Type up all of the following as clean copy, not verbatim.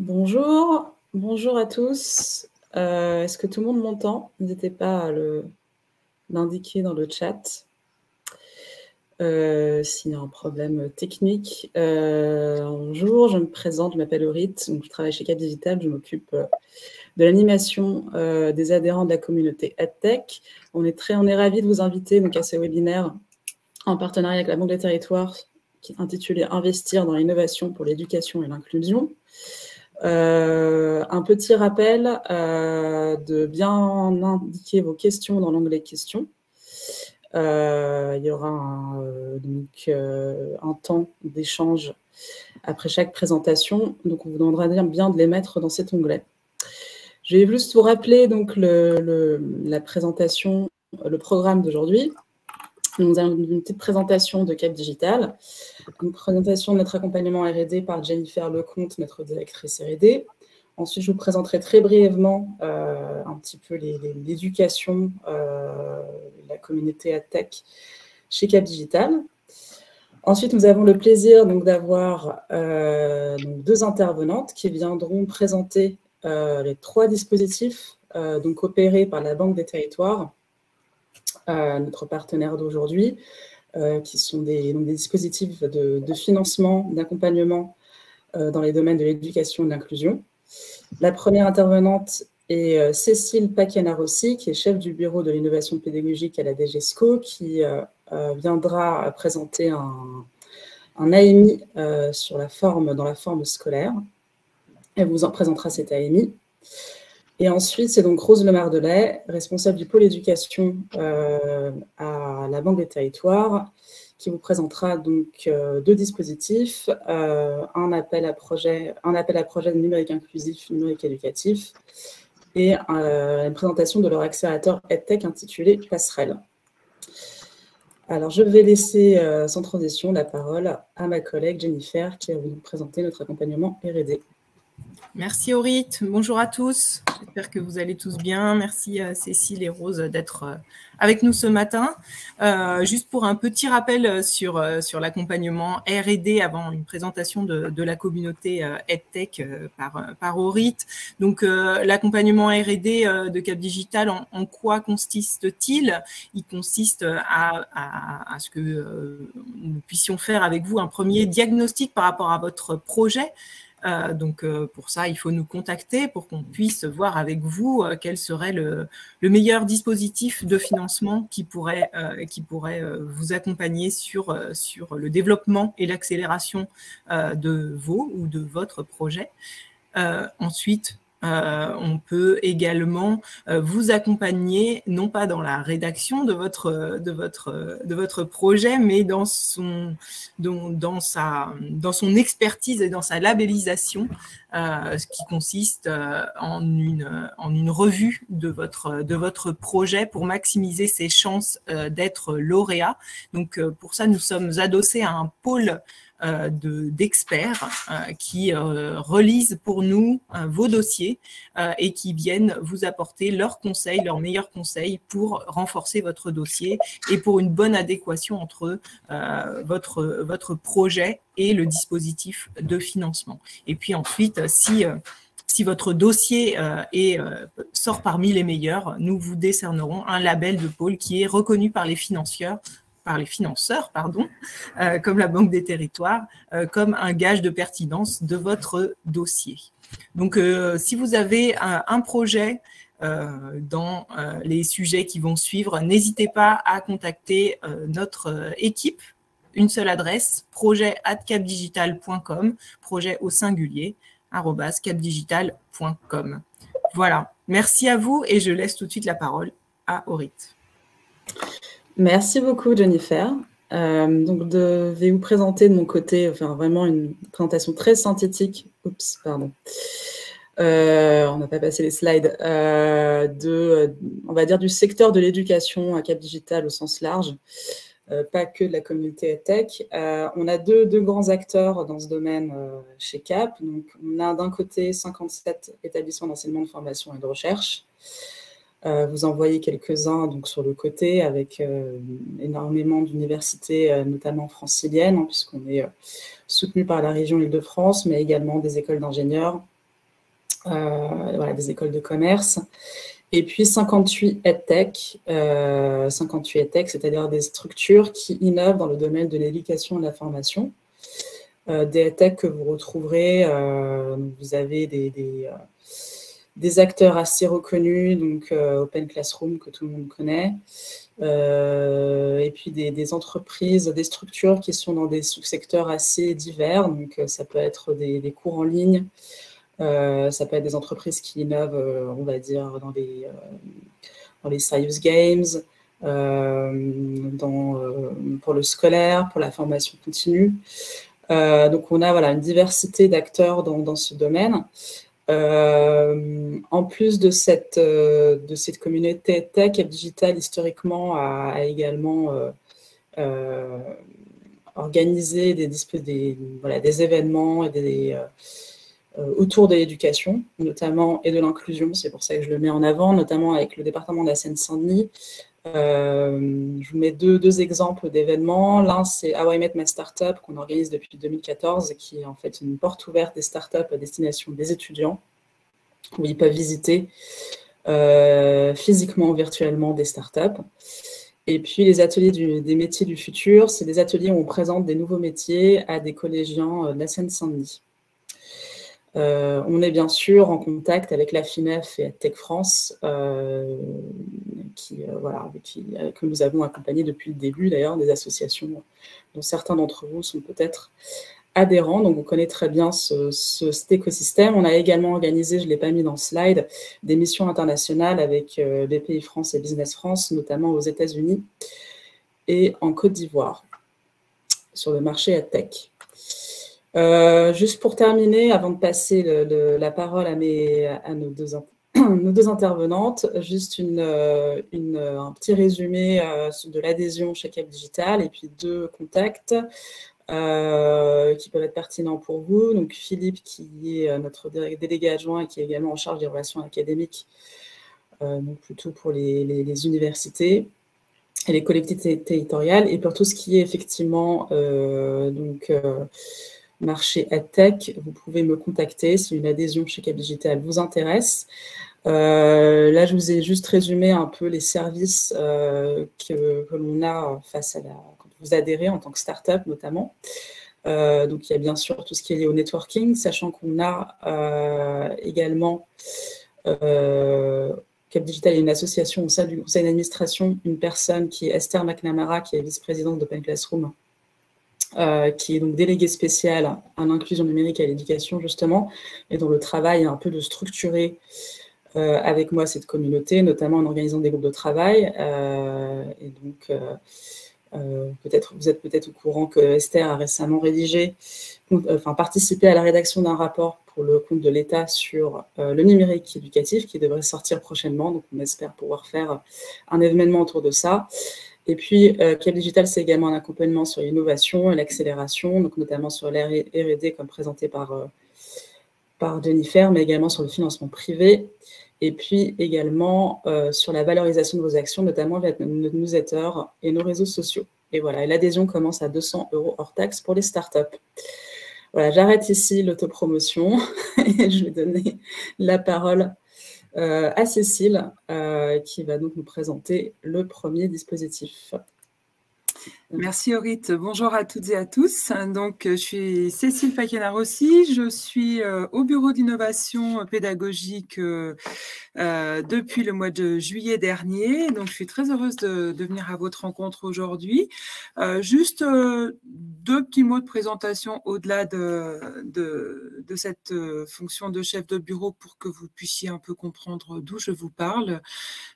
Bonjour, bonjour à tous. Est-ce que tout le monde m'entend? N'hésitez pas à l'indiquer dans le chat s'il y a un problème technique. Bonjour, je me présente, je m'appelle Aurit, donc je travaille chez Cap Digital, je m'occupe de l'animation des adhérents de la communauté EdTech. On est ravis de vous inviter donc, à ce webinaire en partenariat avec la Banque des Territoires qui est intitulé « Investir dans l'innovation pour l'éducation et l'inclusion ». Un petit rappel de bien indiquer vos questions dans l'onglet questions. Il y aura un temps d'échange après chaque présentation, donc on vous demandera bien de les mettre dans cet onglet. Je vais juste vous rappeler donc la présentation, le programme d'aujourd'hui. Nous avons une petite présentation de Cap Digital, une présentation de notre accompagnement R&D par Jennifer Lecomte, notre directrice R&D. Ensuite, je vous présenterai très brièvement un petit peu l'éducation, la communauté EdTech chez Cap Digital. Ensuite, nous avons le plaisir d'avoir deux intervenantes qui viendront présenter les 3 dispositifs opérés par la Banque des Territoires, notre partenaire d'aujourd'hui, qui sont des dispositifs de financement, d'accompagnement dans les domaines de l'éducation et de l'inclusion. La première intervenante est Cécile Paquena-Rossi, qui est chef du bureau de l'innovation pédagogique à la DGESCO, qui viendra présenter un AMI dans la forme scolaire. Elle vous en présentera cet AMI. Et ensuite, c'est donc Rose Lemardelet, responsable du pôle éducation à la Banque des Territoires, qui vous présentera donc 2 dispositifs, un appel à projet de numérique inclusif, numérique éducatif, et une présentation de leur accélérateur EdTech intitulé Passerelle. Alors, je vais laisser sans transition la parole à ma collègue Jennifer, qui va vous présenter notre accompagnement R&D. Merci Aurit, bonjour à tous, j'espère que vous allez tous bien. Merci Cécile et Rose d'être avec nous ce matin. Juste pour un petit rappel sur l'accompagnement R&D avant une présentation de la communauté EdTech par Aurit. Donc l'accompagnement R&D de Cap Digital, en quoi consiste-t-il? Il consiste à ce que nous puissions faire avec vous un premier diagnostic par rapport à votre projet. Pour ça, il faut nous contacter pour qu'on puisse voir avec vous quel serait le meilleur dispositif de financement qui pourrait vous accompagner sur le développement et l'accélération de votre projet. Ensuite, on peut également vous accompagner, non pas dans la rédaction de votre projet, mais dans son expertise et dans sa labellisation, ce qui consiste en une revue de votre projet pour maximiser ses chances d'être lauréat. Donc, pour ça, nous sommes adossés à un pôle d'experts qui relisent pour nous vos dossiers et qui viennent vous apporter leurs conseils, leurs meilleurs conseils pour renforcer votre dossier et pour une bonne adéquation entre votre projet et le dispositif de financement. Et puis ensuite, si votre dossier sort parmi les meilleurs, nous vous décernerons un label de pôle qui est reconnu par les financeurs, comme la Banque des Territoires, comme un gage de pertinence de votre dossier. Donc, si vous avez un projet dans les sujets qui vont suivre, n'hésitez pas à contacter notre équipe. Une seule adresse, projet@capdigital.com, projet au singulier, @capdigital.com. Voilà, merci à vous et je laisse tout de suite la parole à Aurit. Merci beaucoup, Jennifer. Je vais vous présenter de mon côté, vraiment une présentation très synthétique. Oups, pardon. On n'a pas passé les slides. On va dire du secteur de l'éducation à Cap Digital au sens large, pas que de la communauté EdTech. On a deux grands acteurs dans ce domaine chez Cap. Donc, on a d'un côté 57 établissements d'enseignement, de formation et de recherche. Vous en voyez quelques-uns sur le côté avec énormément d'universités, notamment franciliennes, puisqu'on est soutenu par la région Île-de-France, mais également des écoles d'ingénieurs, voilà, des écoles de commerce. Et puis 58 EdTech, 58 EdTech, c'est-à-dire des structures qui innovent dans le domaine de l'éducation et de la formation. Des EdTech que vous retrouverez, vous avez des acteurs assez reconnus, donc Open Classroom que tout le monde connaît, et puis des entreprises, des structures qui sont dans des sous-secteurs assez divers, donc ça peut être des cours en ligne, ça peut être des entreprises qui innovent, on va dire, dans les serious games, pour le scolaire, pour la formation continue. Donc, on a voilà, une diversité d'acteurs dans ce domaine. En plus de cette communauté tech, Cap Digital, historiquement, a également organisé des événements et autour de l'éducation, notamment, et de l'inclusion, c'est pour ça que je le mets en avant, notamment avec le département de la Seine-Saint-Denis. Je vous mets deux exemples d'événements. L'un, c'est How I Met My Startup, qu'on organise depuis 2014, qui est en fait une porte ouverte des startups à destination des étudiants, où ils peuvent visiter physiquement ou virtuellement des startups. Et puis, les ateliers des métiers du futur, c'est des ateliers où on présente des nouveaux métiers à des collégiens de la Seine-Saint-Denis. On est bien sûr en contact avec la FINEF et Tech France, que nous avons accompagné depuis le début, d'ailleurs, des associations dont certains d'entre vous sont peut-être adhérents, donc on connaît très bien cet écosystème. On a également organisé, je ne l'ai pas mis dans le slide, des missions internationales avec BPI France et Business France, notamment aux États-Unis et en Côte d'Ivoire, sur le marché EdTech. Juste pour terminer, avant de passer la parole à nos deux intervenantes, juste un petit résumé de l'adhésion chez Cap Digital et puis deux contacts qui peuvent être pertinents pour vous. Donc Philippe, qui est notre délégué adjoint et qui est également en charge des relations académiques, donc plutôt pour les universités et les collectivités territoriales, et pour tout ce qui est effectivement marché EdTech, vous pouvez me contacter si une adhésion chez Cap Digital vous intéresse. Là, je vous ai juste résumé un peu les services que l'on a face à quand vous adhérez en tant que start-up notamment. Donc, il y a bien sûr tout ce qui est lié au networking, sachant qu'on a également Cap Digital est une association au sein du conseil d'administration, une personne qui est Esther McNamara, qui est vice-présidente d'Open Classroom, qui est donc déléguée spéciale à l'inclusion numérique et à l'éducation, justement, et dont le travail est un peu de structurer avec moi cette communauté, notamment en organisant des groupes de travail. Et donc, vous êtes peut-être au courant que Esther a récemment participé à la rédaction d'un rapport pour le compte de l'État sur le numérique éducatif qui devrait sortir prochainement. Donc, on espère pouvoir faire un événement autour de ça. Et puis, Cap Digital, c'est également un accompagnement sur l'innovation et l'accélération, donc notamment sur l'R&D comme présenté par Jennifer, mais également sur le financement privé. Et puis également sur la valorisation de vos actions, notamment via notre newsletter et nos réseaux sociaux. Et voilà, l'adhésion commence à 200 € hors taxe pour les startups. Voilà, j'arrête ici l'autopromotion et je vais donner la parole à Cécile, qui va donc nous présenter le premier dispositif. Merci Aurit. Bonjour à toutes et à tous. Donc, je suis Cécile Paquena-Rossi. Je suis au bureau d'innovation pédagogique depuis le mois de juillet dernier. Donc, je suis très heureuse de venir à votre rencontre aujourd'hui. Juste deux petits mots de présentation au-delà de cette fonction de chef de bureau pour que vous puissiez un peu comprendre d'où je vous parle.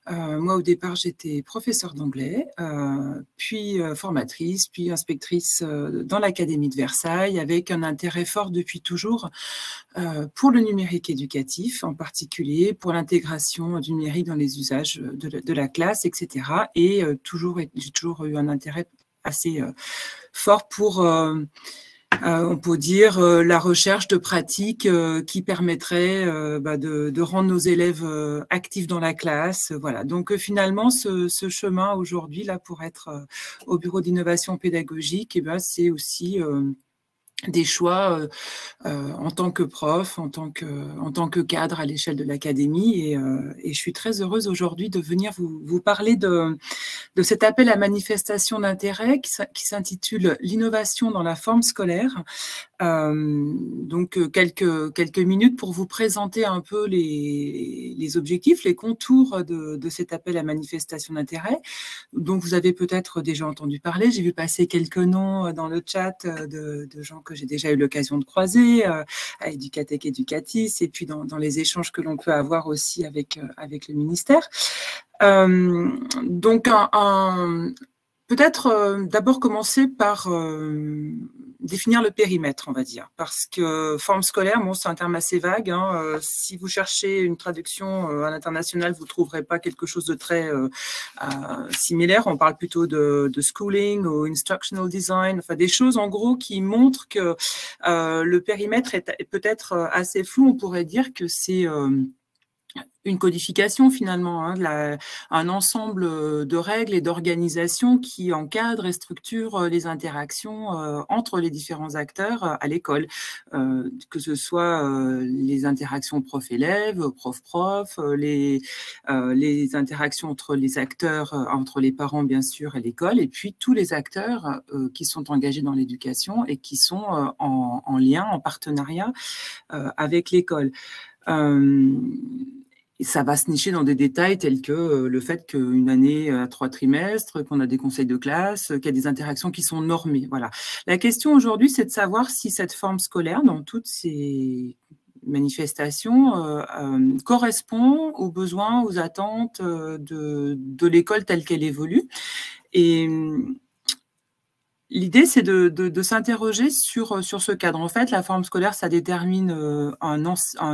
Moi, au départ, j'étais professeure d'anglais, puis formatrice, puis inspectrice dans l'Académie de Versailles, avec un intérêt fort depuis toujours pour le numérique éducatif, en particulier pour l'intégration du numérique dans les usages de la classe, etc. Et j'ai toujours eu un intérêt assez fort pour... on peut dire la recherche de pratiques qui permettraient de rendre nos élèves actifs dans la classe. Voilà. Donc finalement, ce chemin aujourd'hui là pour être au bureau d'innovation pédagogique, c'est aussi des choix en tant que prof, en tant que cadre à l'échelle de l'académie. Et je suis très heureuse aujourd'hui de venir vous parler de cet appel à manifestation d'intérêt qui s'intitule « L'innovation dans la forme scolaire ». Donc, quelques minutes pour vous présenter un peu les objectifs, les contours de cet appel à manifestation d'intérêt. Donc, vous avez peut-être déjà entendu parler. J'ai vu passer quelques noms dans le chat de gens que j'ai déjà eu l'occasion de croiser, à Educatec Educatis, et puis dans les échanges que l'on peut avoir aussi avec le ministère. Donc, peut-être d'abord commencer par définir le périmètre, on va dire, parce que forme scolaire, bon, c'est un terme assez vague. Hein, si vous cherchez une traduction à l'international, vous ne trouverez pas quelque chose de très similaire. On parle plutôt de schooling ou instructional design, enfin des choses en gros qui montrent que le périmètre est peut-être assez flou. On pourrait dire que c'est une codification finalement, hein, un ensemble de règles et d'organisations qui encadrent et structurent les interactions entre les différents acteurs à l'école, que ce soit les interactions prof-élève, prof-prof, les interactions entre les acteurs, entre les parents bien sûr et l'école, et puis tous les acteurs qui sont engagés dans l'éducation et qui sont en lien, en partenariat avec l'école. Ça va se nicher dans des détails tels que le fait qu'une année a 3 trimestres, qu'on a des conseils de classe, qu'il y a des interactions qui sont normées. Voilà. La question aujourd'hui, c'est de savoir si cette forme scolaire, dans toutes ces manifestations, correspond aux besoins, aux attentes de l'école telle qu'elle évolue. Et l'idée, c'est de s'interroger sur ce cadre. En fait, la forme scolaire, ça détermine un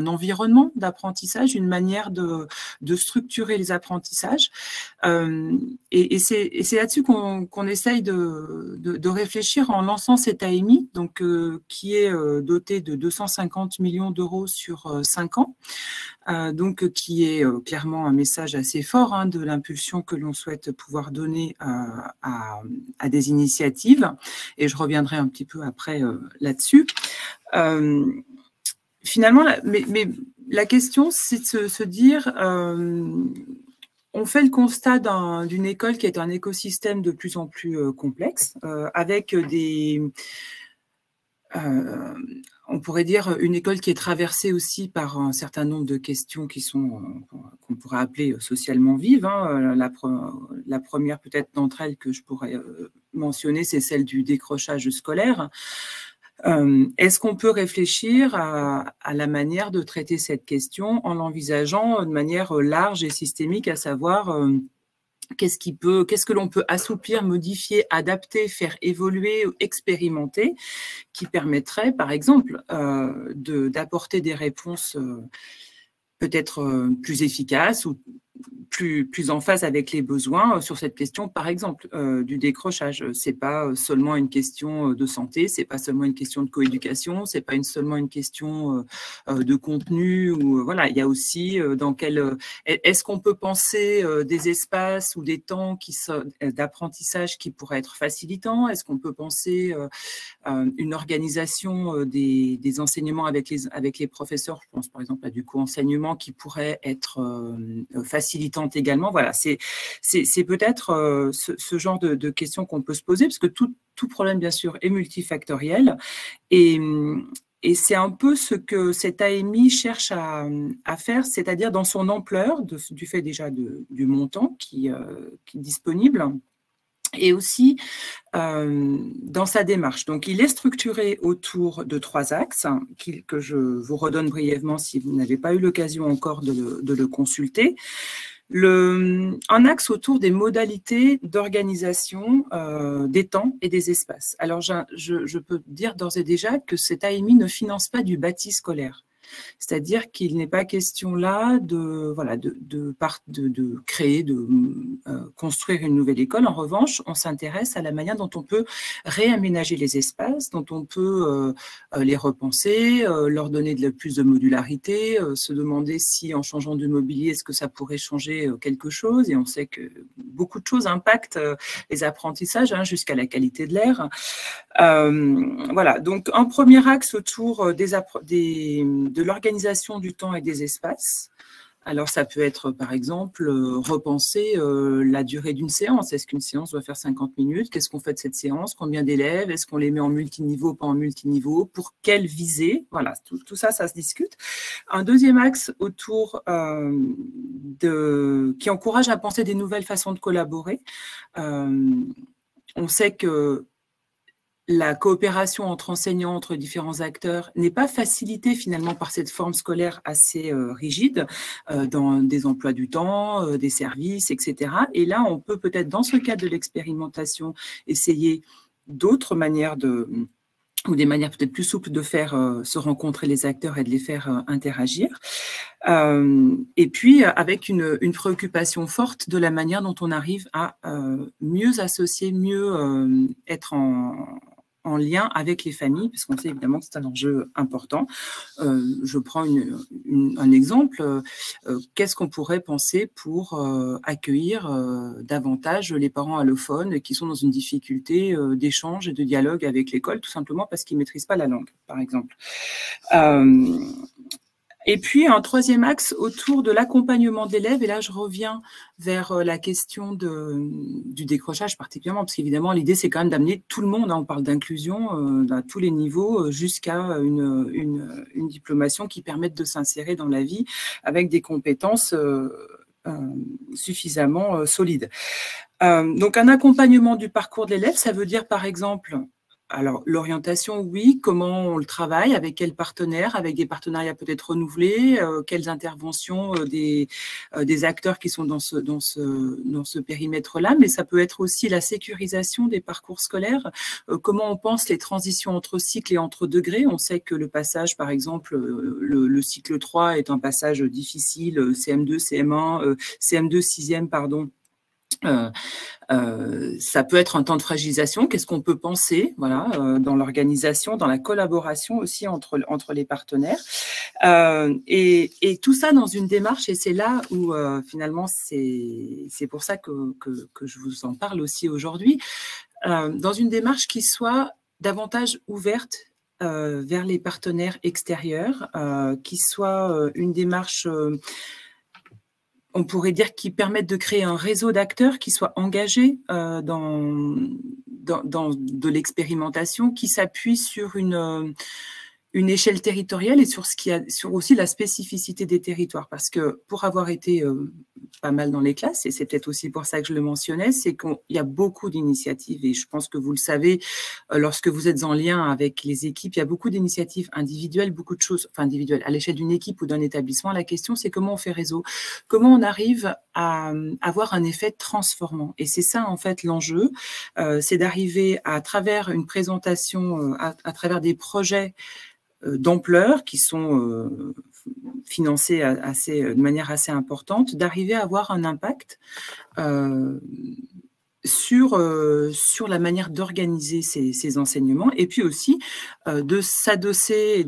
environnement d'apprentissage, une manière de structurer les apprentissages. Et c'est là-dessus qu'on essaye de réfléchir en lançant cet AMI, donc, qui est doté de 250 millions d'euros sur 5 ans. Donc, qui est clairement un message assez fort hein, de l'impulsion que l'on souhaite pouvoir donner à des initiatives. Et je reviendrai un petit peu après là-dessus. Finalement, mais la question, c'est de se dire, on fait le constat d'une école qui est un écosystème de plus en plus complexe, avec on pourrait dire une école qui est traversée aussi par un certain nombre de questions qui sont, qu'on pourrait appeler socialement vives. Hein. La première peut-être d'entre elles que je pourrais mentionner, c'est celle du décrochage scolaire. Est-ce qu'on peut réfléchir à la manière de traiter cette question en l'envisageant de manière large et systémique, à savoir qu'est-ce que l'on peut assouplir, modifier, adapter, faire évoluer, expérimenter, qui permettrait, par exemple, d'apporter des réponses peut-être plus efficaces ou plus en phase avec les besoins sur cette question, par exemple, du décrochage. C'est pas seulement une question de santé, c'est pas seulement une question de coéducation, c'est pas seulement une question de contenu. Ou voilà, il y a aussi est-ce qu'on peut penser des espaces ou des temps d'apprentissage qui pourraient être facilitants? Est-ce qu'on peut penser une organisation des enseignements avec les professeurs? Je pense par exemple à du co-enseignement qui pourrait être facilitante également. Voilà, c'est peut-être ce genre de questions qu'on peut se poser, parce que tout problème, bien sûr, est multifactoriel. Et c'est un peu ce que cet AMI cherche à faire, c'est-à-dire dans son ampleur, du fait déjà du montant qui est disponible, et aussi dans sa démarche. Donc, il est structuré autour de 3 axes que je vous redonne brièvement si vous n'avez pas eu l'occasion encore de le consulter. Un axe autour des modalités d'organisation des temps et des espaces. Alors, je peux dire d'ores et déjà que cet AMI ne finance pas du bâti scolaire. C'est-à-dire qu'il n'est pas question là de créer, de construire une nouvelle école. En revanche, on s'intéresse à la manière dont on peut réaménager les espaces, dont on peut les repenser, leur donner plus de modularité, se demander si en changeant de mobilier, est-ce que ça pourrait changer quelque chose. Et on sait que beaucoup de choses impactent les apprentissages, jusqu'à la qualité de l'air. Voilà, donc un premier axe autour de l'organisation du temps et des espaces. Alors, ça peut être, par exemple, repenser la durée d'une séance. Est-ce qu'une séance doit faire 50 minutes? Qu'est-ce qu'on fait de cette séance? Combien d'élèves? Est-ce qu'on les met en multiniveau, pas en multiniveau? Pour quelle visée? Voilà, tout ça, ça se discute. Un deuxième axe autour qui encourage à penser des nouvelles façons de collaborer. On sait que la coopération entre enseignants, entre différents acteurs, n'est pas facilitée finalement par cette forme scolaire assez rigide dans des emplois du temps, des services, etc. Et là, on peut peut-être, dans ce cadre de l'expérimentation, essayer d'autres manières ou des manières peut-être plus souples de faire se rencontrer les acteurs et de les faire interagir. Et puis, avec une préoccupation forte de la manière dont on arrive à mieux associer, mieux être en lien avec les familles, parce qu'on sait évidemment que c'est un enjeu important. Je prends un exemple. Qu'est-ce qu'on pourrait penser pour accueillir davantage les parents allophones qui sont dans une difficulté d'échange et de dialogue avec l'école, tout simplement parce qu'ils ne maîtrisent pas la langue, par exemple. Et puis, un troisième axe autour de l'accompagnement d'élèves. Et là, je reviens vers la question du décrochage particulièrement, parce qu'évidemment, l'idée, c'est quand même d'amener tout le monde. On parle d'inclusion à tous les niveaux jusqu'à une diplomation qui permette de s'insérer dans la vie avec des compétences suffisamment solides. Donc, un accompagnement du parcours de l'élève, ça veut dire, par exemple, alors, l'orientation, oui. Comment on le travaille? Avec quels partenaires? Avec des partenariats peut-être renouvelés? Quelles interventions des acteurs qui sont dans ce périmètre-là? Mais ça peut être aussi la sécurisation des parcours scolaires. Comment on pense les transitions entre cycles et entre degrés? On sait que le passage, par exemple, le cycle 3 est un passage difficile, CM2, CM1, CM2, 6e, pardon. Ça peut être un temps de fragilisation. Qu'est-ce qu'on peut penser, voilà, dans l'organisation, dans la collaboration aussi entre les partenaires, et tout ça dans une démarche. Et c'est là où finalement c'est pour ça que je vous en parle aussi aujourd'hui, dans une démarche qui soit davantage ouverte vers les partenaires extérieurs, qui soit une démarche on pourrait dire qui permettent de créer un réseau d'acteurs qui soient engagés dans de l'expérimentation, qui s'appuie sur une échelle territoriale et sur aussi la spécificité des territoires. Parce que pour avoir été pas mal dans les classes, et c'est peut-être aussi pour ça que je le mentionnais, c'est qu'il y a beaucoup d'initiatives, et je pense que vous le savez, lorsque vous êtes en lien avec les équipes, il y a beaucoup d'initiatives individuelles, beaucoup de choses, enfin individuelles, à l'échelle d'une équipe ou d'un établissement. La question, c'est comment on fait réseau, comment on arrive à avoir un effet transformant. Et c'est ça, en fait, l'enjeu, c'est d'arriver à travers une présentation, à travers des projets d'ampleur qui sont financés de manière assez importante, d'arriver à avoir un impact sur la manière d'organiser ces enseignements, et puis aussi de s'adosser et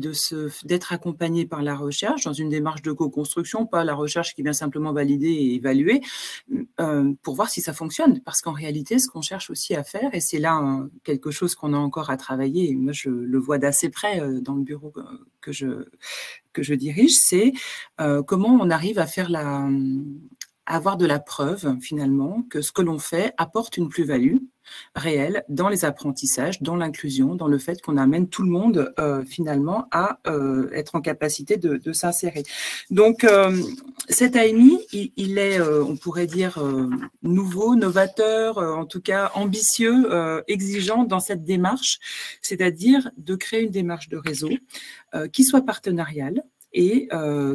d'être accompagné par la recherche dans une démarche de co-construction, pas la recherche qui vient simplement valider et évaluer, pour voir si ça fonctionne. Parce qu'en réalité, ce qu'on cherche aussi à faire, et c'est là quelque chose qu'on a encore à travailler, et moi je le vois d'assez près dans le bureau que je dirige, c'est comment on arrive à faire avoir de la preuve, finalement, que ce que l'on fait apporte une plus-value réelle dans les apprentissages, dans l'inclusion, dans le fait qu'on amène tout le monde, finalement, à être en capacité de s'insérer. Donc, cet AMI, il est, on pourrait dire, nouveau, novateur, en tout cas ambitieux, exigeant dans cette démarche, c'est-à-dire de créer une démarche de réseau qui soit partenariale, et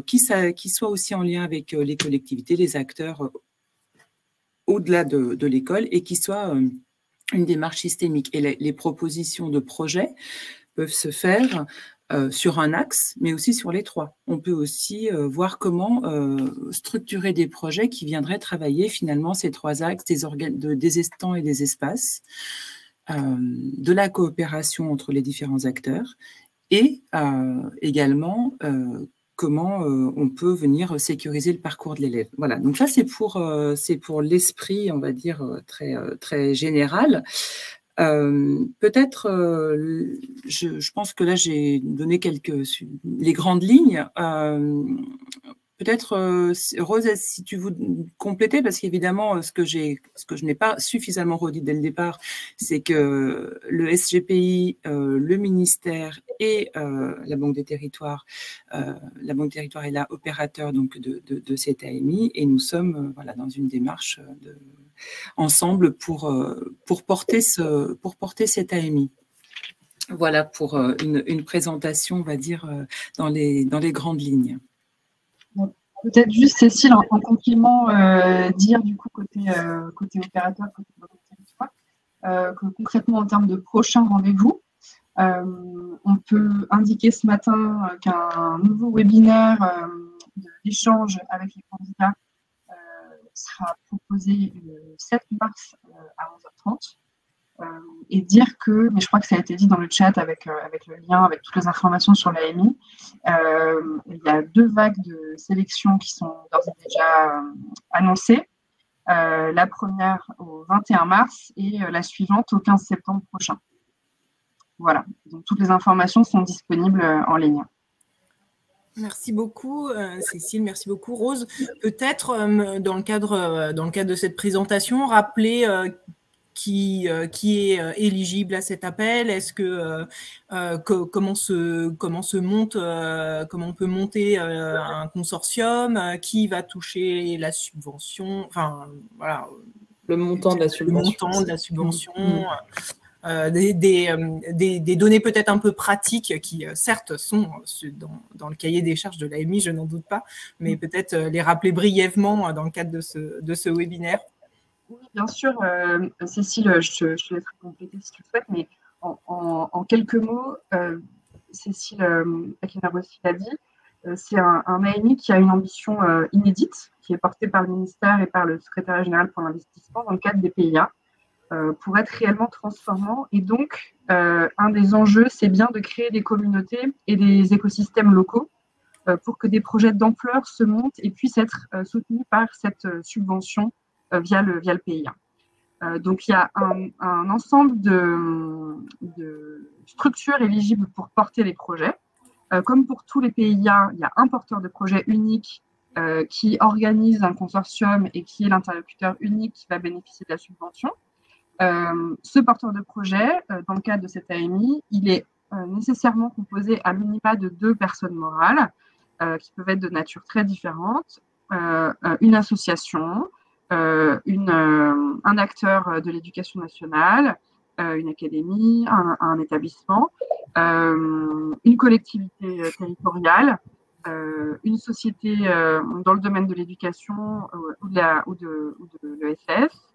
qui soit aussi en lien avec les collectivités, les acteurs au-delà de l'école, et qui soit une démarche systémique. Et les propositions de projets peuvent se faire sur un axe, mais aussi sur les trois. On peut aussi voir comment structurer des projets qui viendraient travailler finalement ces trois axes des estants et des espaces, de la coopération entre les différents acteurs et également comment on peut venir sécuriser le parcours de l'élève. Voilà, donc ça c'est pour l'esprit, on va dire, très général. Peut-être, je pense que là j'ai donné les grandes lignes. Peut-être, Rose, si tu veux compléter, parce qu'évidemment, ce que je n'ai pas suffisamment redit dès le départ, c'est que le SGPI, le ministère et la Banque des Territoires, est là opérateur donc de cette AMI, et nous sommes voilà dans une démarche ensemble pour porter cette AMI. Voilà pour une présentation, on va dire, dans les grandes lignes. Peut-être juste, Cécile, en complément, dire du coup côté opérateur, côté territoire, que concrètement en termes de prochains rendez-vous, on peut indiquer ce matin qu'un nouveau webinaire d'échange avec les candidats sera proposé le 7 mars à 11h30. Et dire que, mais je crois que ça a été dit dans le chat avec le lien, avec toutes les informations sur l'AMI, il y a 2 vagues de sélection qui sont d'ores et déjà annoncées. La première au 21 mars et la suivante au 15 septembre prochain. Voilà, donc toutes les informations sont disponibles en ligne. Merci beaucoup, Cécile, merci beaucoup, Rose. Peut-être, dans le cadre de cette présentation, rappeler qui est éligible à cet appel? Est-ce que comment on peut monter un consortium? Qui va toucher la subvention? Enfin, voilà. Le montant de la subvention. Le montant de la subvention. Des données peut-être un peu pratiques qui, certes, sont dans le cahier des charges de l'AMI, je n'en doute pas, mais peut-être les rappeler brièvement dans le cadre de ce webinaire. Oui, bien sûr, Cécile, je te laisserai compléter si tu le souhaites, mais en quelques mots, Cécile Paquena-Rossi l'a dit, c'est un AMI qui a une ambition inédite, qui est portée par le ministère et par le secrétariat général pour l'investissement dans le cadre des PIA, pour être réellement transformant. Et donc, un des enjeux, c'est bien de créer des communautés et des écosystèmes locaux pour que des projets d'ampleur se montent et puissent être soutenus par cette subvention via le PIA. Donc, il y a un ensemble de structures éligibles pour porter les projets. Comme pour tous les PIA, il y a un porteur de projet unique qui organise un consortium et qui est l'interlocuteur unique qui va bénéficier de la subvention. Ce porteur de projet, dans le cadre de cette AMI, il est nécessairement composé à minima de 2 personnes morales qui peuvent être de nature très différente, une association, un acteur de l'éducation nationale, une académie, un établissement, une collectivité territoriale, une société dans le domaine de l'éducation ou de l'ESS.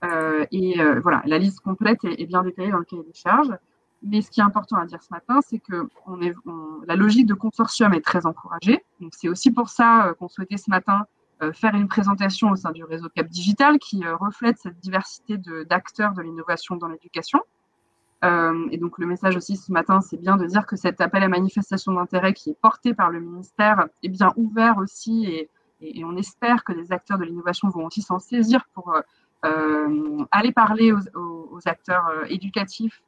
Voilà, la liste complète est bien détaillée dans le cahier des charges. Mais ce qui est important à dire ce matin, c'est que la logique de consortium est très encouragée. Donc, c'est aussi pour ça qu'on souhaitait ce matin faire une présentation au sein du réseau Cap Digital qui reflète cette diversité d'acteurs de l'innovation dans l'éducation. Et donc, le message aussi ce matin, c'est bien de dire que cet appel à manifestation d'intérêt qui est porté par le ministère est bien ouvert aussi et on espère que les acteurs de l'innovation vont aussi s'en saisir pour aller parler aux acteurs éducatifs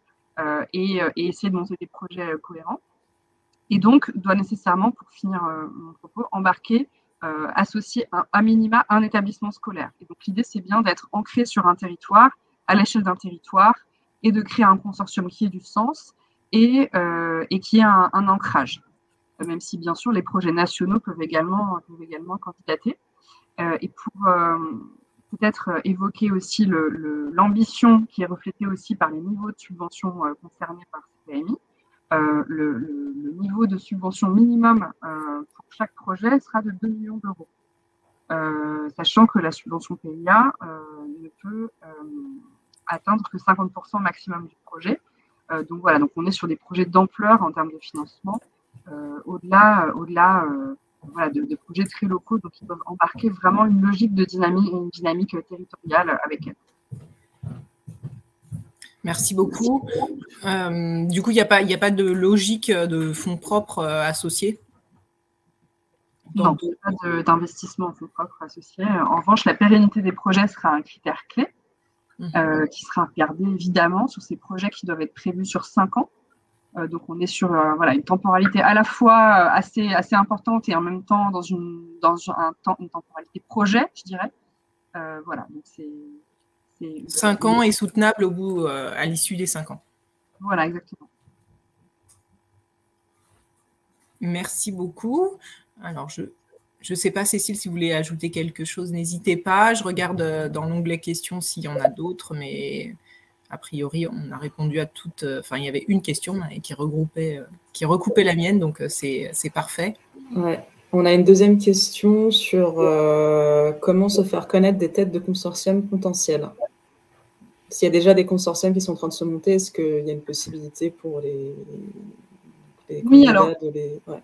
et essayer de monter des projets cohérents. Et donc, doit nécessairement, pour finir mon propos, embarquer, associer à minima un établissement scolaire. Et donc, l'idée, c'est bien d'être ancré sur un territoire, à l'échelle d'un territoire, et de créer un consortium qui ait du sens et qui ait un ancrage. Même si, bien sûr, les projets nationaux peuvent également candidater. Et pour peut-être évoquer aussi l'ambition qui est reflétée aussi par les niveaux de subvention concernés par cette AMI. Le niveau de subvention minimum pour chaque projet sera de 2 millions d'euros. Sachant que la subvention PIA ne peut atteindre que 50% maximum du projet. Donc voilà, donc on est sur des projets d'ampleur en termes de financement, au-delà voilà, de projets très locaux, donc ils peuvent embarquer vraiment une logique de dynamique territoriale avec elles. Merci beaucoup. Du coup, il n'y a pas de logique de fonds propres associés? Non, il n'y a pas d'investissement en fonds propres associés. En revanche, la pérennité des projets sera un critère clé qui sera regardé évidemment sur ces projets qui doivent être prévus sur 5 ans. Donc, on est sur voilà, une temporalité à la fois assez importante et en même temps dans une temporalité projet, je dirais. Voilà, donc c'est 5 ans et soutenable au bout, à l'issue des 5 ans. Voilà, exactement. Merci beaucoup. Alors, je ne sais pas, Cécile, si vous voulez ajouter quelque chose, n'hésitez pas. Je regarde dans l'onglet questions s'il y en a d'autres, mais a priori, on a répondu à toutes. Enfin, il y avait une question qui recoupait la mienne, donc c'est parfait. Ouais. On a une deuxième question sur comment se faire connaître des têtes de consortium potentiels. S'il y a déjà des consortiums qui sont en train de se monter, est-ce qu'il y a une possibilité pour les oui, alors, ouais.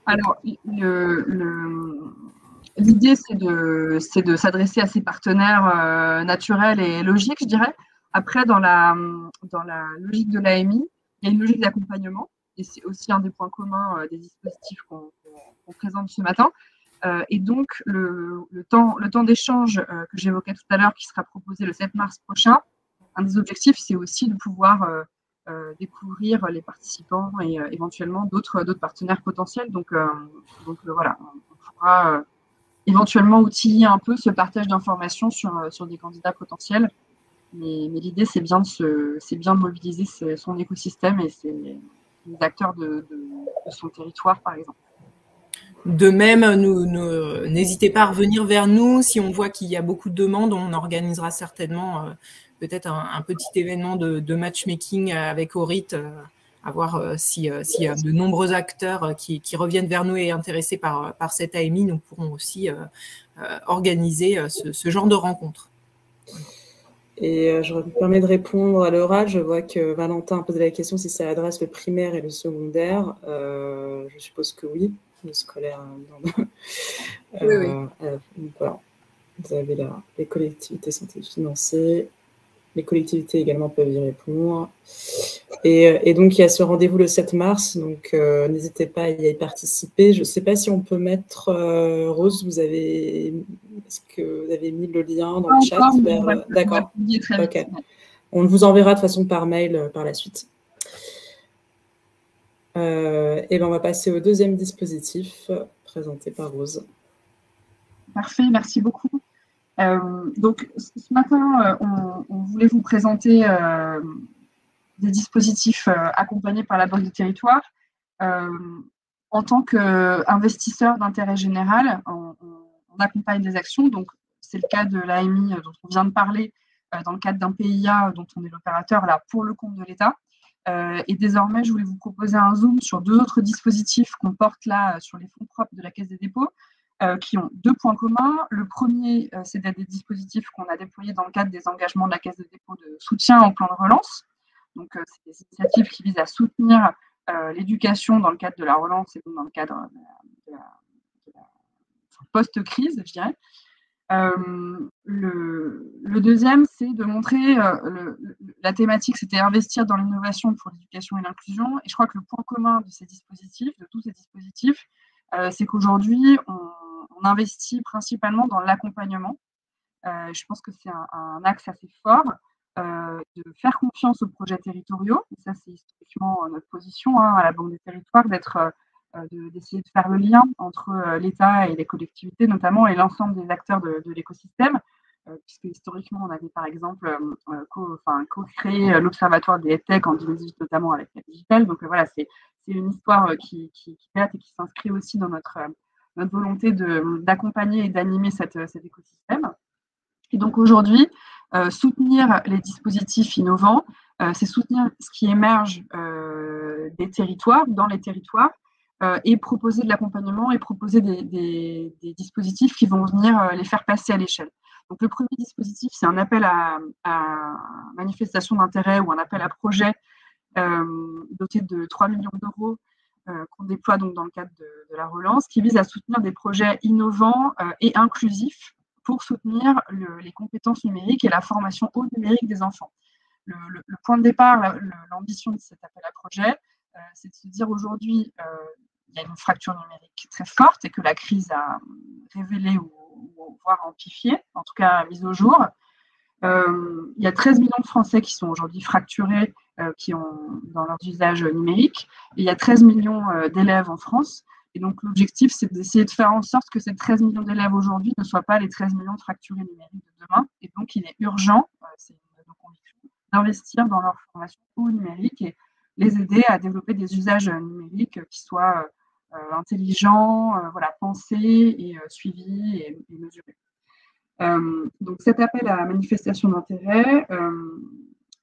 Alors, l'idée, c'est de s'adresser à ces partenaires naturels et logiques, je dirais. Après, dans la logique de l'AMI, il y a une logique d'accompagnement, et c'est aussi un des points communs des dispositifs qu'on présente ce matin. Et donc, le temps d'échange que j'évoquais tout à l'heure, qui sera proposé le 7 mars prochain, un des objectifs, c'est aussi de pouvoir découvrir les participants et éventuellement d'autres partenaires potentiels. Donc voilà, on pourra éventuellement outiller un peu ce partage d'informations sur des candidats potentiels. Mais l'idée, c'est bien de mobiliser son écosystème et les acteurs de son territoire, par exemple. De même, n'hésitez pas à revenir vers nous. Si on voit qu'il y a beaucoup de demandes, on organisera certainement peut-être un petit événement de matchmaking avec Orit, à voir s'il y a de nombreux acteurs qui reviennent vers nous et intéressés par cette AMI. Nous pourrons aussi organiser ce genre de rencontre. Et je me permets de répondre à l'oral. Je vois que Valentin a posé la question si ça adresse le primaire et le secondaire. Je suppose que oui, le scolaire. Oui. Donc voilà. Vous avez les collectivités sont financées. Les collectivités également peuvent y répondre. Et donc, il y a ce rendez-vous le 7 mars. Donc, n'hésitez pas à y participer. Je ne sais pas si on peut mettre… Rose, est-ce que vous avez mis le lien dans le chat D'accord. Okay. On vous enverra de toute façon par mail par la suite. Et bien, on va passer au deuxième dispositif présenté par Rose. Parfait, merci beaucoup. Donc, ce matin, on voulait vous présenter des dispositifs accompagnés par la Banque du Territoire. En tant qu'investisseur d'intérêt général, on accompagne des actions. Donc, c'est le cas de l'AMI dont on vient de parler, dans le cadre d'un PIA dont on est l'opérateur là pour le compte de l'État. Et désormais, je voulais vous proposer un zoom sur deux autres dispositifs qu'on porte là sur les fonds propres de la Caisse des dépôts, qui ont deux points communs. Le premier, c'est des dispositifs qu'on a déployés dans le cadre des engagements de la Caisse des dépôts de soutien au plan de relance. Donc, c'est des initiatives qui visent à soutenir l'éducation dans le cadre de la relance et donc dans le cadre de la post-crise, je dirais. Le deuxième, c'est de montrer la thématique, c'était investir dans l'innovation pour l'éducation et l'inclusion. Et je crois que le point commun de ces dispositifs, de tous ces dispositifs, c'est qu'aujourd'hui, on investit principalement dans l'accompagnement. Je pense que c'est un axe assez fort de faire confiance aux projets territoriaux. Et ça, c'est historiquement notre position à la Banque des Territoires, d'essayer de faire le lien entre l'État et les collectivités, notamment, et l'ensemble des acteurs de l'écosystème, puisque historiquement, on avait par exemple co-créé l'Observatoire des EdTech en 2018, notamment avec la Digital. Donc voilà, c'est une histoire qui date et qui s'inscrit aussi dans notre volonté d'accompagner et d'animer cet écosystème. Et donc aujourd'hui, soutenir les dispositifs innovants, c'est soutenir ce qui émerge des territoires, dans les territoires, et proposer de l'accompagnement et proposer des dispositifs qui vont venir les faire passer à l'échelle. Donc le premier dispositif, c'est un appel à manifestation d'intérêt ou un appel à projet doté de 3 millions d'euros qu'on déploie donc dans le cadre de la relance, qui vise à soutenir des projets innovants et inclusifs pour soutenir les compétences numériques et la formation au numérique des enfants. Le point de départ, l'ambition de cet appel à projet, c'est de se dire aujourd'hui, il y a une fracture numérique très forte et que la crise a révélé ou voire amplifié, en tout cas mise au jour. Il y a 13 millions de Français qui sont aujourd'hui fracturés dans leurs usages numériques. Et il y a 13 millions d'élèves en France. Et donc, l'objectif, c'est d'essayer de faire en sorte que ces 13 millions d'élèves aujourd'hui ne soient pas les 13 millions de fracturés numériques de demain. Et donc, il est urgent, c'est nos convictions, d'investir dans leur formation au numérique et les aider à développer des usages numériques qui soient intelligents, pensés et suivis et mesurés. Donc cet appel à manifestation d'intérêt,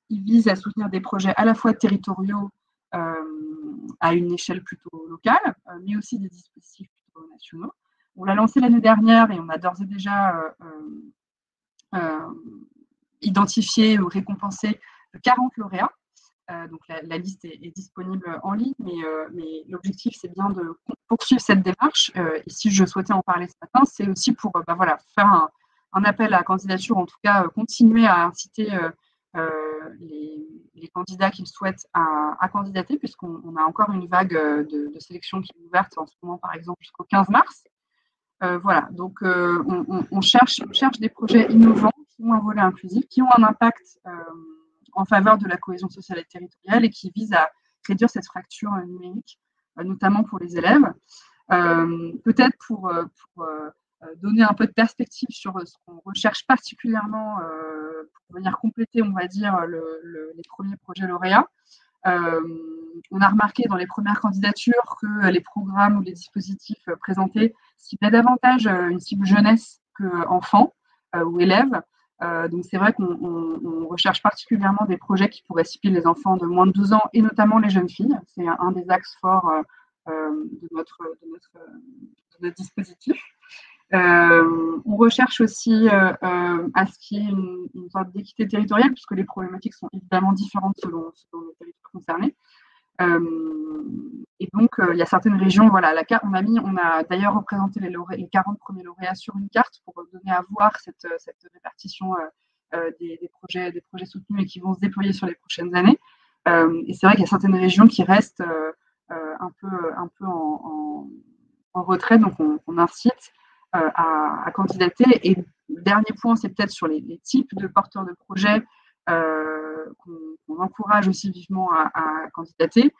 il vise à soutenir des projets à la fois territoriaux à une échelle plutôt locale, mais aussi des dispositifs plutôt nationaux. On l'a lancé l'année dernière et on a d'ores et déjà identifié ou récompensé 40 lauréats. Donc la liste est disponible en ligne, mais l'objectif, c'est bien de poursuivre cette démarche. Et si je souhaitais en parler ce matin, c'est aussi pour faire un appel à candidature, en tout cas continuer à inciter les candidats qui le souhaitent à candidater, puisqu'on a encore une vague de sélection qui est ouverte en ce moment, par exemple, jusqu'au 15 mars. Donc on cherche des projets innovants qui ont un volet inclusif, qui ont un impact en faveur de la cohésion sociale et territoriale et qui visent à réduire cette fracture numérique, notamment pour les élèves. Peut-être pour donner un peu de perspective sur ce qu'on recherche particulièrement pour venir compléter, on va dire, les premiers projets lauréats. On a remarqué dans les premières candidatures que les programmes ou les dispositifs présentés ciblaient davantage une cible jeunesse qu'enfants ou élèves. Donc c'est vrai qu'on recherche particulièrement des projets qui pourraient cibler les enfants de moins de 12 ans et notamment les jeunes filles. C'est un des axes forts de notre dispositif. On recherche aussi à ce qu'il y ait une sorte d'équité territoriale, puisque les problématiques sont évidemment différentes selon les territoires concernés. Et donc, il y a certaines régions, on a d'ailleurs représenté les 40 premiers lauréats sur une carte pour donner à voir cette répartition des projets soutenus et qui vont se déployer sur les prochaines années. Et c'est vrai qu'il y a certaines régions qui restent un peu en retrait, donc on incite à candidater. Et le dernier point, c'est peut-être sur les types de porteurs de projets qu'on encourage aussi vivement à candidater,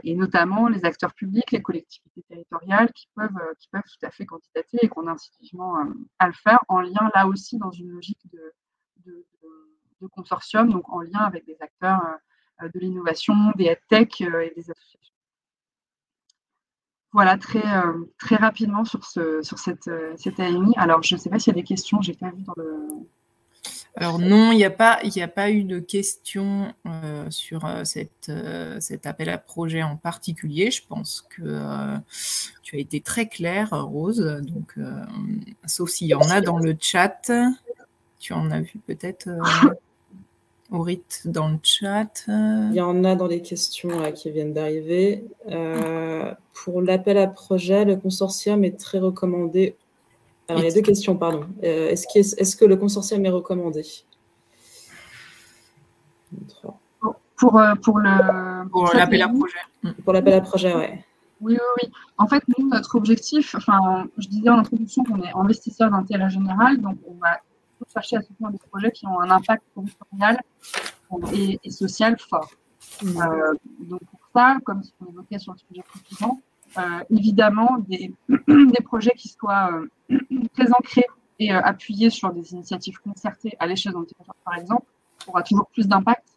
et notamment les acteurs publics, les collectivités territoriales qui peuvent tout à fait candidater et qu'on incite vivement à le faire, en lien là aussi dans une logique de consortium, donc en lien avec des acteurs de l'innovation, des EdTech et des associations. Voilà, très rapidement sur cette AMI. Alors, je ne sais pas s'il y a des questions, je n'ai pas vu dans le... Alors non, il n'y a pas eu de questions sur cet appel à projet en particulier. Je pense que tu as été très claire, Rose. Donc, sauf s'il y en a dans le chat. Tu en as vu peut-être, Aurit, dans le chat. Il y en a dans les questions là, qui viennent d'arriver. Pour l'appel à projet, le consortium est très recommandé. Alors, il y a deux questions, pardon. Est-ce que le consortium est recommandé? Pour l'appel à projet. Pour l'appel à projet, oui. Oui. En fait, nous, notre objectif, je disais en introduction qu'on est investisseur d'intérêt général, donc on va chercher à soutenir des projets qui ont un impact territorial et social fort. Donc pour ça, comme ce qu'on évoquait sur le sujet précédent, évidemment des projets qui soient très ancrés et appuyés sur des initiatives concertées à l'échelle d'un territoire, par exemple, aura toujours plus d'impact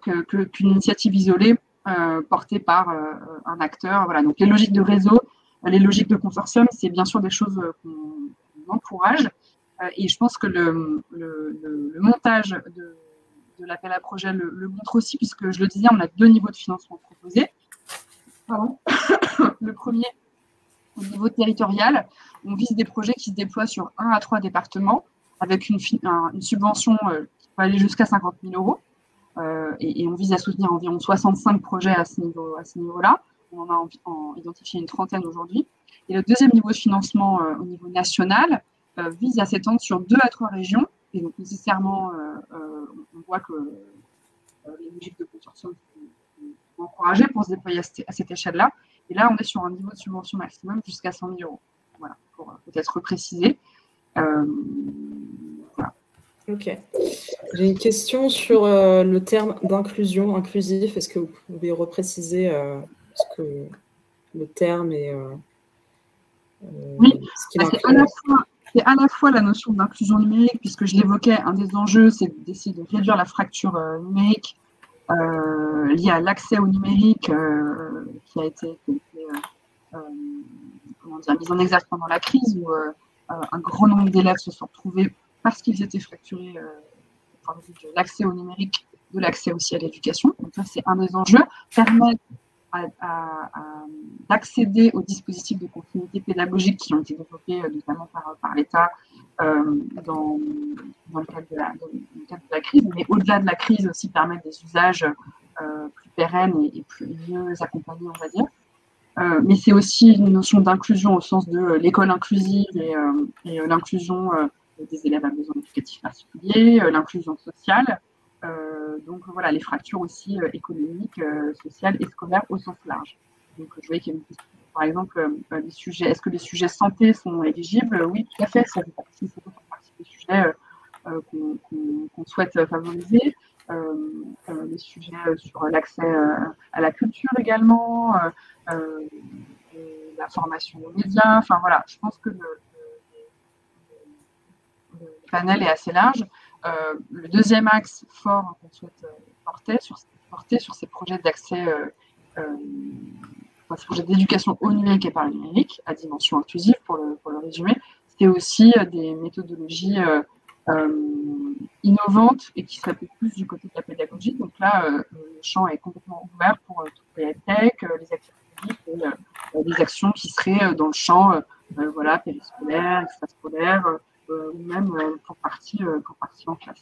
qu'une initiative isolée portée par un acteur. Voilà. Donc les logiques de réseau, les logiques de consortium, c'est bien sûr des choses qu'on encourage. Et je pense que le montage de l'appel à projet le montre aussi, puisque je le disais, on a 2 niveaux de financement proposés. Le premier, au niveau territorial, on vise des projets qui se déploient sur 1 à 3 départements avec une subvention qui peut aller jusqu'à 50 000 €. et on vise à soutenir environ 65 projets à ce niveau-là. On en a identifié une trentaine aujourd'hui. Et le deuxième niveau de financement au niveau national vise à s'étendre sur 2 à 3 régions. Et donc, nécessairement, on voit que les logiques de consortium sont encouragées pour se déployer à cette échelle-là. Et là, on est sur un niveau de subvention maximum jusqu'à 100 000 €. Voilà, pour peut-être préciser. Voilà. Ok. J'ai une question sur le terme d'inclusion, inclusif. Est-ce que vous pouvez repréciser ce que le terme est oui, ce qu'il inclut? c'est à la fois la notion d'inclusion numérique, puisque je l'évoquais, un des enjeux, c'est d'essayer de réduire la fracture numérique liée à l'accès au numérique qui a été mise en exergue pendant la crise, où un grand nombre d'élèves se sont retrouvés parce qu'ils étaient fracturés de l'accès au numérique, de l'accès aussi à l'éducation. Donc ça, c'est un des enjeux. Permettre d'accéder aux dispositifs de continuité pédagogique qui ont été développés notamment par l'État dans le cadre de la crise, mais au-delà de la crise aussi permettre des usages plus pérennes et plus mieux accompagnés, on va dire. Mais c'est aussi une notion d'inclusion au sens de l'école inclusive et l'inclusion des élèves à besoins éducatifs particuliers, l'inclusion sociale. Donc voilà, les fractures aussi économiques, sociales et scolaires au sens large. Donc je voyais qu'il y a une question, par exemple, les sujets, est-ce que les sujets santé sont éligibles? Oui, tout à fait, ça fait partie des sujets qu'on souhaite favoriser. Les sujets sur l'accès à la culture également, la formation aux médias, enfin voilà, je pense que le panel est assez large. Le deuxième axe fort qu'on souhaite porter sur ces projets d'accès, ces projets d'éducation au numérique et par le numérique, à dimension inclusive pour le résumer, c'est aussi des méthodologies innovantes et qui seraient plus du côté de la pédagogie. Donc là, le champ est complètement ouvert pour toutes les tech, les actions publiques et les actions qui seraient dans le champ voilà, périscolaire, extrascolaire, ou même pour partie en classe.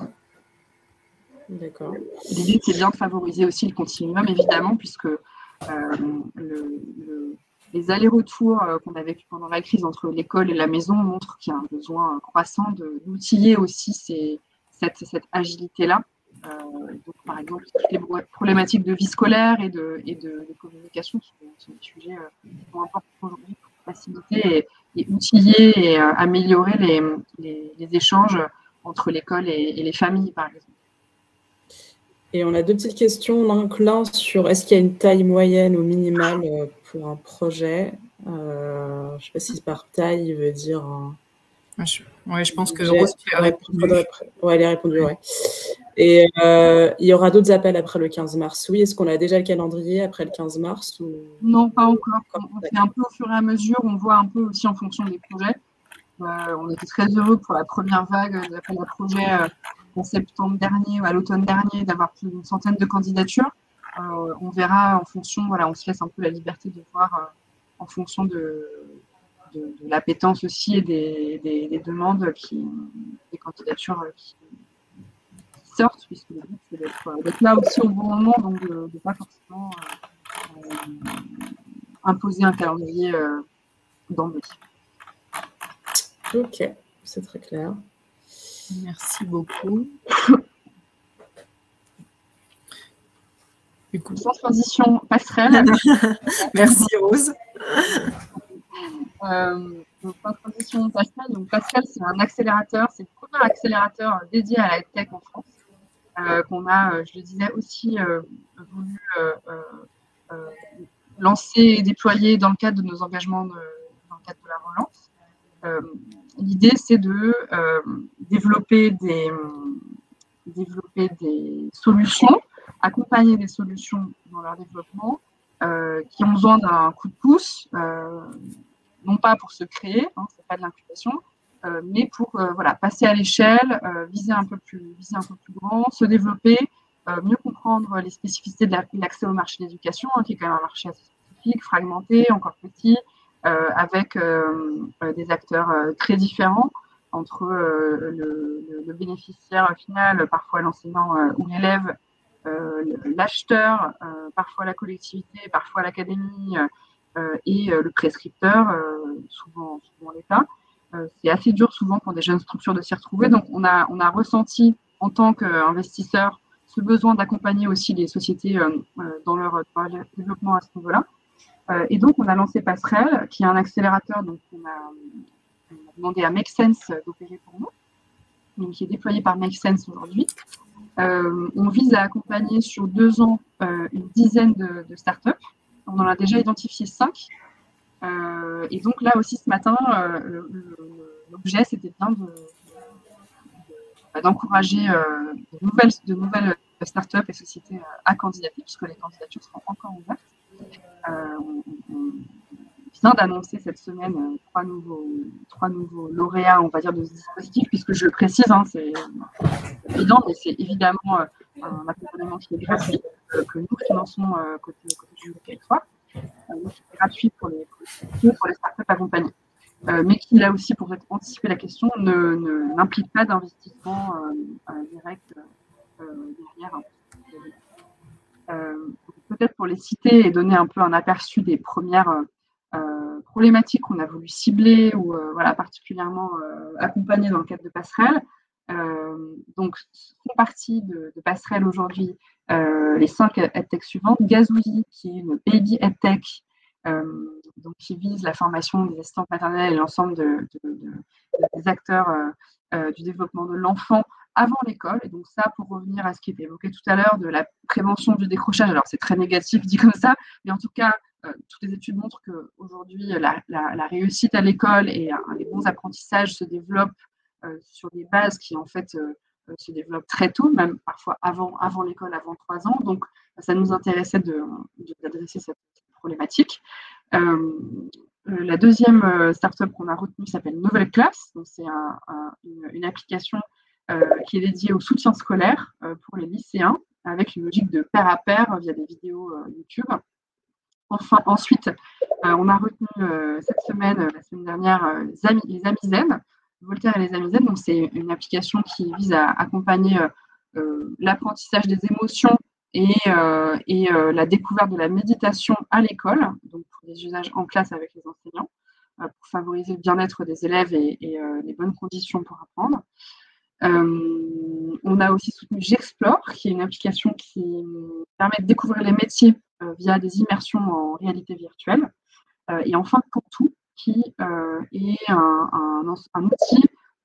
D'accord. L'idée, c'est bien de favoriser aussi le continuum, évidemment, puisque les allers-retours qu'on a vécu pendant la crise entre l'école et la maison montrent qu'il y a un besoin croissant d'outiller aussi cette agilité-là. Donc, par exemple, toutes les problématiques de vie scolaire et de communication sont des sujets qui sont importants aujourd'hui pour faciliter et outiller et améliorer les échanges entre l'école et les familles, par exemple. Et on a 2 petites questions. L'un sur est-ce qu'il y a une taille moyenne ou minimale pour un projet? Je ne sais pas si par taille, il veut dire... Oui, je pense que Rose, tu as répondu. Oui, elle a répondu, oui. Et il y aura d'autres appels après le 15 mars. Oui, est-ce qu'on a déjà le calendrier après le 15 mars ou... Non, pas encore. On fait un peu au fur et à mesure. On voit un peu aussi en fonction des projets. On était très heureux pour la première vague d'appels à projets en septembre dernier ou à l'automne dernier d'avoir plus d'une centaine de candidatures. On verra en fonction, voilà, on se laisse un peu la liberté de voir en fonction de l'appétence aussi et des demandes, des candidatures qui sortent, puisque le but c'est d'être là aussi au bon moment, donc de ne pas forcément imposer un calendrier d'emblée. Ok, c'est très clair. Merci beaucoup. Sans transition, passerelle. Merci Rose. Donc, sans transition, passerelle. Donc, passerelle, c'est un accélérateur, c'est le premier accélérateur dédié à la tech en France, qu'on a, je le disais, aussi voulu lancer et déployer dans le cadre de nos engagements dans le cadre de la relance. L'idée, c'est de développer des solutions, accompagner des solutions dans leur développement qui ont besoin d'un coup de pouce, non pas pour se créer, hein, c'est pas de l'incubation, mais pour voilà, passer à l'échelle, viser un peu plus grand, se développer, mieux comprendre les spécificités de l'accès au marché de l'éducation, hein, qui est quand même un marché assez spécifique, fragmenté, encore petit, avec des acteurs très différents entre le bénéficiaire final, parfois l'enseignant ou l'élève, l'acheteur, parfois la collectivité, parfois l'académie et le prescripteur, souvent l'État. C'est assez dur souvent pour des jeunes structures de s'y retrouver. Donc, on a ressenti en tant qu'investisseur ce besoin d'accompagner aussi les sociétés dans leur développement à ce niveau-là. Et donc, on a lancé Passerelle, qui est un accélérateur. Donc, on a demandé à Make Sense d'opérer pour nous, donc, qui est déployé par Make Sense aujourd'hui. On vise à accompagner sur 2 ans une dizaine de startups. On en a déjà identifié 5. Et donc là aussi, ce matin, l'objet, c'était bien d'encourager de nouvelles startups et sociétés à candidater, puisque les candidatures seront encore ouvertes. On vient d'annoncer cette semaine 3 nouveaux lauréats, on va dire, de ce dispositif, puisque je le précise, hein, c'est évident, mais c'est évidemment un accompagnement qui est gratuit, que nous finançons côté du territoire. C'est gratuit pour les startups accompagnées. Mais qui, là aussi, pour anticiper la question, n'implique pas d'investissement direct derrière. Peut-être pour les citer et donner un peu un aperçu des premières problématiques qu'on a voulu cibler ou particulièrement accompagner dans le cadre de Passerelle. Donc, font partie de Passerelle aujourd'hui les 5 EdTech suivantes. Gazouillis, qui est une baby EdTech, donc qui vise la formation des assistantes maternelles et l'ensemble des acteurs du développement de l'enfant avant l'école. Et donc ça, pour revenir à ce qui était évoqué tout à l'heure de la prévention du décrochage, alors c'est très négatif dit comme ça, mais en tout cas, toutes les études montrent qu'aujourd'hui, la réussite à l'école et les bons apprentissages se développent sur des bases qui en fait se développent très tôt, même parfois avant l'école, avant 3 ans. Donc ça nous intéressait d'adresser cette problématique. La deuxième startup qu'on a retenue s'appelle Nouvelle Classe. C'est une application qui est dédiée au soutien scolaire pour les lycéens, avec une logique de pair à pair via des vidéos YouTube. Ensuite, on a retenu cette semaine, la semaine dernière, les Amis Zen, Voltaire et les Amis Zen. Donc, c'est une application qui vise à accompagner l'apprentissage des émotions et la découverte de la méditation à l'école, donc pour des usages en classe avec les enseignants, pour favoriser le bien-être des élèves et les bonnes conditions pour apprendre. On a aussi soutenu J'Explore, qui est une application qui permet de découvrir les métiers via des immersions en réalité virtuelle. Et enfin, Pour Tout, qui est un outil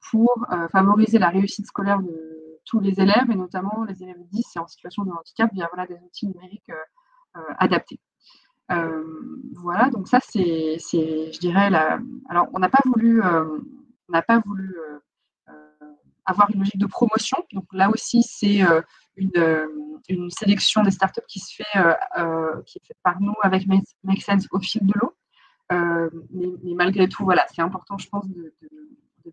pour favoriser la réussite scolaire de tous les élèves, et notamment les élèves 10 et en situation de handicap, via des outils numériques adaptés. Voilà, donc ça, c'est je dirais, alors on n'a pas voulu avoir une logique de promotion. Donc là aussi, c'est une sélection des startups qui est faite par nous avec Make Sense au fil de l'eau. Mais malgré tout, voilà, c'est important, je pense, de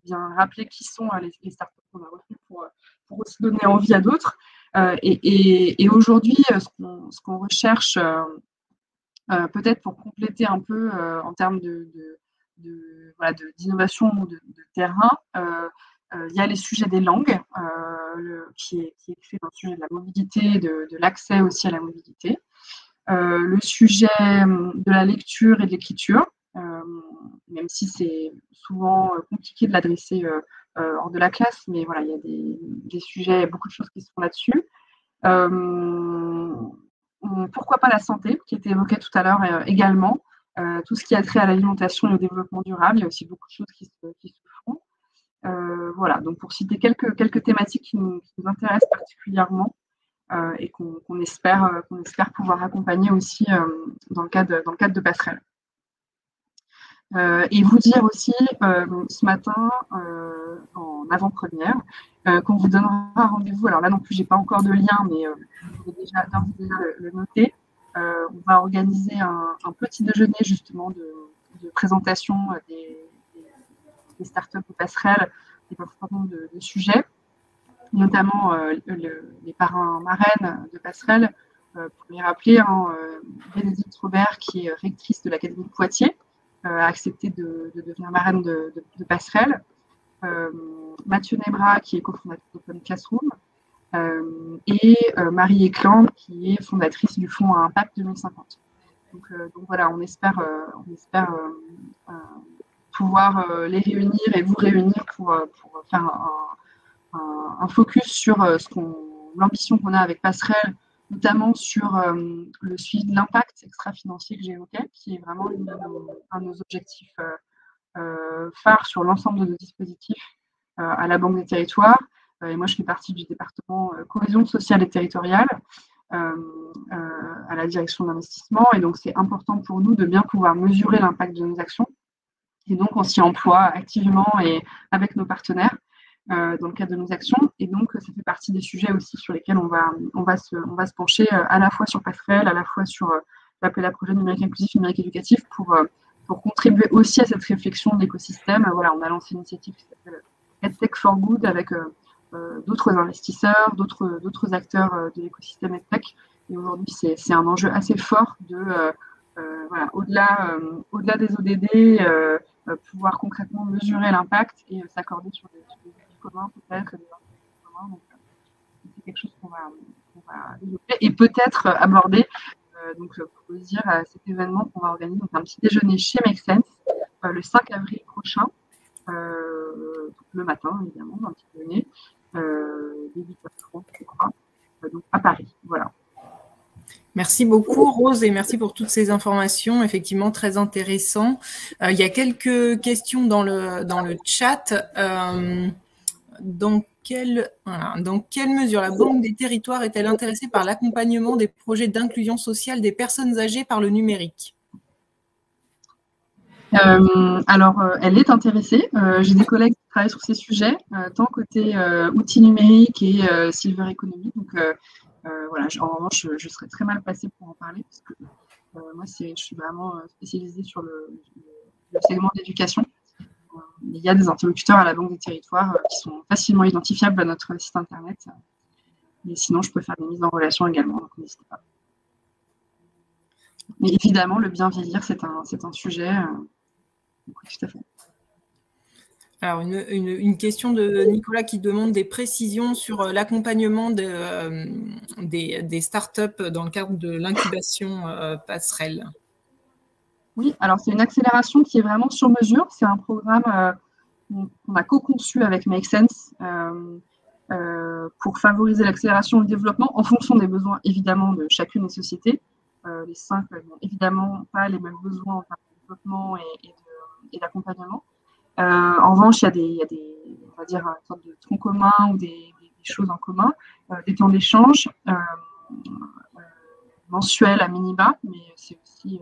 bien rappeler qui sont les startups qu'on a retenues pour aussi donner envie à d'autres. Et aujourd'hui, ce qu'on recherche, peut-être pour compléter un peu en termes d'innovation ou de terrain, il y a les sujets des langues, qui est fait dans le sujet de la mobilité, de l'accès aussi à la mobilité. Le sujet de la lecture et de l'écriture, même si c'est souvent compliqué de l'adresser hors de la classe, mais voilà, il y a des sujets, beaucoup de choses qui se font là-dessus. Pourquoi pas la santé, qui était évoquée tout à l'heure également, tout ce qui a trait à l'alimentation et au développement durable, il y a aussi beaucoup de choses qui se font. Voilà, donc pour citer quelques thématiques qui nous intéressent particulièrement et qu'on espère pouvoir accompagner aussi dans le cadre de Passerelle. Et vous dire aussi ce matin, en avant-première, qu'on vous donnera rendez-vous. Alors là non plus, je n'ai pas encore de lien, mais je vais déjà le noter. On va organiser un petit déjeuner justement de présentation des startups de Passerelle, et un certain nombre de sujets, notamment les parrains marraines de Passerelle. Pour les rappeler, Bénédicte Robert, qui est rectrice de l'Académie de Poitiers, a accepté de devenir marraine de Passerelle. Mathieu Nebra, qui est cofondateur d'Open Classroom. et Marie Écland, qui est fondatrice du Fonds à Impact 2050. Donc voilà, on espère pouvoir les réunir et vous réunir pour faire un focus sur l'ambition qu'on a avec Passerelle, notamment sur le suivi de l'impact extra-financier que j'évoquais, qui est vraiment un de nos objectifs phares sur l'ensemble de nos dispositifs à la Banque des Territoires. Et moi, je fais partie du département cohésion sociale et territoriale à la direction d'investissement. Et donc, c'est important pour nous de bien pouvoir mesurer l'impact de nos actions. Et donc, on s'y emploie activement et avec nos partenaires dans le cadre de nos actions. Et donc, ça fait partie des sujets aussi sur lesquels on va se pencher à la fois sur Passerelle, à la fois sur l'appel à projet numérique inclusif, numérique éducatif, pour contribuer aussi à cette réflexion d'écosystème. Voilà, on a lancé une initiative qui s'appelle EdTech for Good avec d'autres investisseurs, d'autres acteurs de l'écosystème EdTech. Et aujourd'hui, c'est un enjeu assez fort de, voilà, au-delà des ODD, pouvoir concrètement mesurer l'impact et s'accorder sur des outils communs, peut-être, des outils communs. Donc, c'est quelque chose qu'on va développer et peut-être aborder. Donc, pour vous dire, cet événement qu'on va organiser, donc un petit déjeuner chez Make Sense le 5 avril prochain, le matin, évidemment, un petit déjeuner, dès 8h30, je crois, donc à Paris. Voilà. Merci beaucoup, Rose, et merci pour toutes ces informations, effectivement très intéressant. Il y a quelques questions dans le chat. Dans quelle mesure la Banque des Territoires est-elle intéressée par l'accompagnement des projets d'inclusion sociale des personnes âgées par le numérique? Alors, elle est intéressée. J'ai des collègues qui travaillent sur ces sujets, tant côté outils numériques et silver economy. Donc, voilà, en revanche, je serais très mal placée pour en parler parce que moi, je suis vraiment spécialisée sur le segment d'éducation. Il y a des interlocuteurs à la Banque des Territoires qui sont facilement identifiables à notre site internet. Mais sinon, je peux faire des mises en relation également, donc n'hésitez pas. Mais évidemment, le bien vieillir, c'est un sujet. Oui, tout à fait. Alors, une question de Nicolas qui demande des précisions sur l'accompagnement des startups dans le cadre de l'incubation Passerelle. Oui, alors c'est une accélération qui est vraiment sur mesure. C'est un programme qu'on a co-conçu avec Make Sense pour favoriser l'accélération et le développement en fonction des besoins, évidemment, de chacune des sociétés. Les 5 n'ont évidemment pas les mêmes besoins en termes de développement et d'accompagnement. En revanche, il y a des on va dire, une sorte de tronc commun ou des choses en commun, des temps d'échange mensuels à minima, mais c'est aussi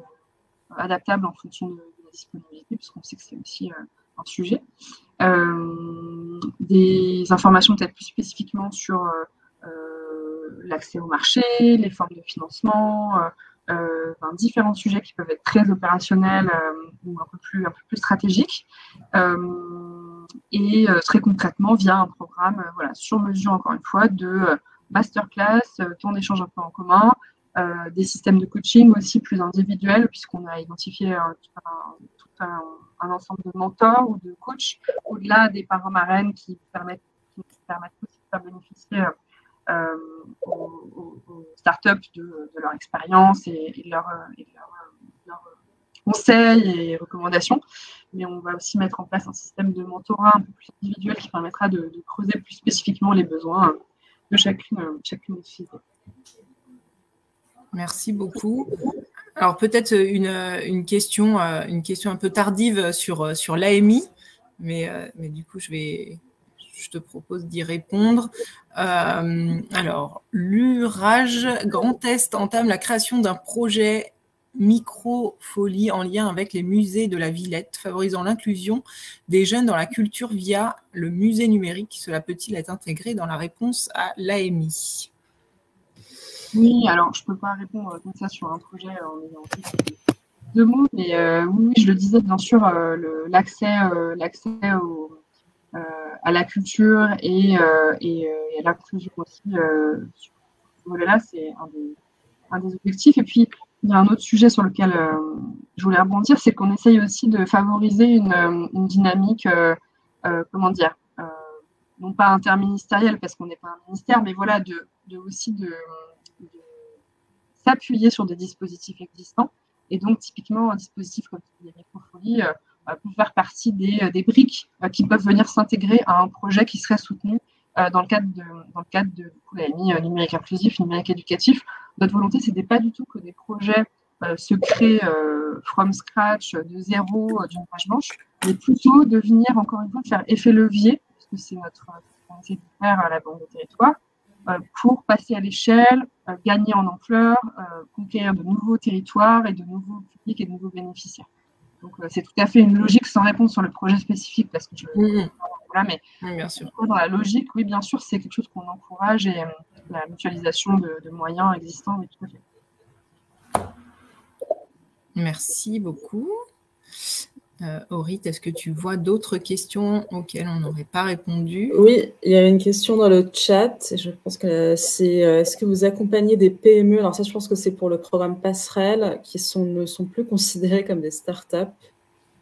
adaptable en fonction de la disponibilité, puisqu'on sait que c'est aussi un sujet. Des informations peut-être plus spécifiquement sur l'accès au marché, les formes de financement, différents sujets qui peuvent être très opérationnels ou un peu plus stratégiques. Et très concrètement via un programme voilà, sur mesure, encore une fois, de masterclass, temps d'échange un peu en commun, des systèmes de coaching aussi plus individuels, puisqu'on a identifié tout un ensemble de mentors ou de coachs, au-delà des parents marraines qui permettent aussi de faire bénéficier aux startups de leur expérience et leurs conseils et recommandations. Mais on va aussi mettre en place un système de mentorat un peu plus individuel qui permettra de creuser plus spécifiquement les besoins de chacune des sociétés. Merci beaucoup. Alors peut-être une question un peu tardive sur l'AMI, mais du coup je te propose d'y répondre. Alors, l'URAGE Grand Est entame la création d'un projet Microfolie en lien avec les musées de la Villette, favorisant l'inclusion des jeunes dans la culture via le musée numérique. Cela peut-il être intégré dans la réponse à l'AMI? Oui, alors je ne peux pas répondre comme ça sur un projet en ayant deux mots, mais oui, je le disais, bien sûr, l'accès à la culture et à l'inclusion aussi sur ce volet-là, c'est un des objectifs. Et puis, il y a un autre sujet sur lequel je voulais rebondir, c'est qu'on essaye aussi de favoriser une dynamique, non pas interministériel parce qu'on n'est pas un ministère, mais voilà, de s'appuyer sur des dispositifs existants. Et donc, typiquement, un dispositif comme les microfolies peut faire partie des briques qui peuvent venir s'intégrer à un projet qui serait soutenu dans le cadre de l'AMI numérique inclusif, numérique éducatif. Notre volonté, ce n'était pas du tout que des projets se créent from scratch, de zéro, d'une page blanche, mais plutôt de venir, encore une fois, faire effet levier, parce que c'est notre volonté de faire à la Banque de territoire, pour passer à l'échelle, gagner en ampleur, conquérir de nouveaux territoires et de nouveaux publics et de nouveaux bénéficiaires. Donc, c'est tout à fait une logique, sans répondre sur le projet spécifique, parce que voilà, mais bien sûr. Dans la logique, oui, bien sûr, c'est quelque chose qu'on encourage et la mutualisation de moyens existants, oui, tout à fait. Merci beaucoup. Aurit, est-ce que tu vois d'autres questions auxquelles on n'aurait pas répondu? Oui, il y a une question dans le chat. Je pense que c'est est-ce que vous accompagnez des PME? Alors ça, je pense que c'est pour le programme Passerelle, qui ne sont plus considérées comme des startups.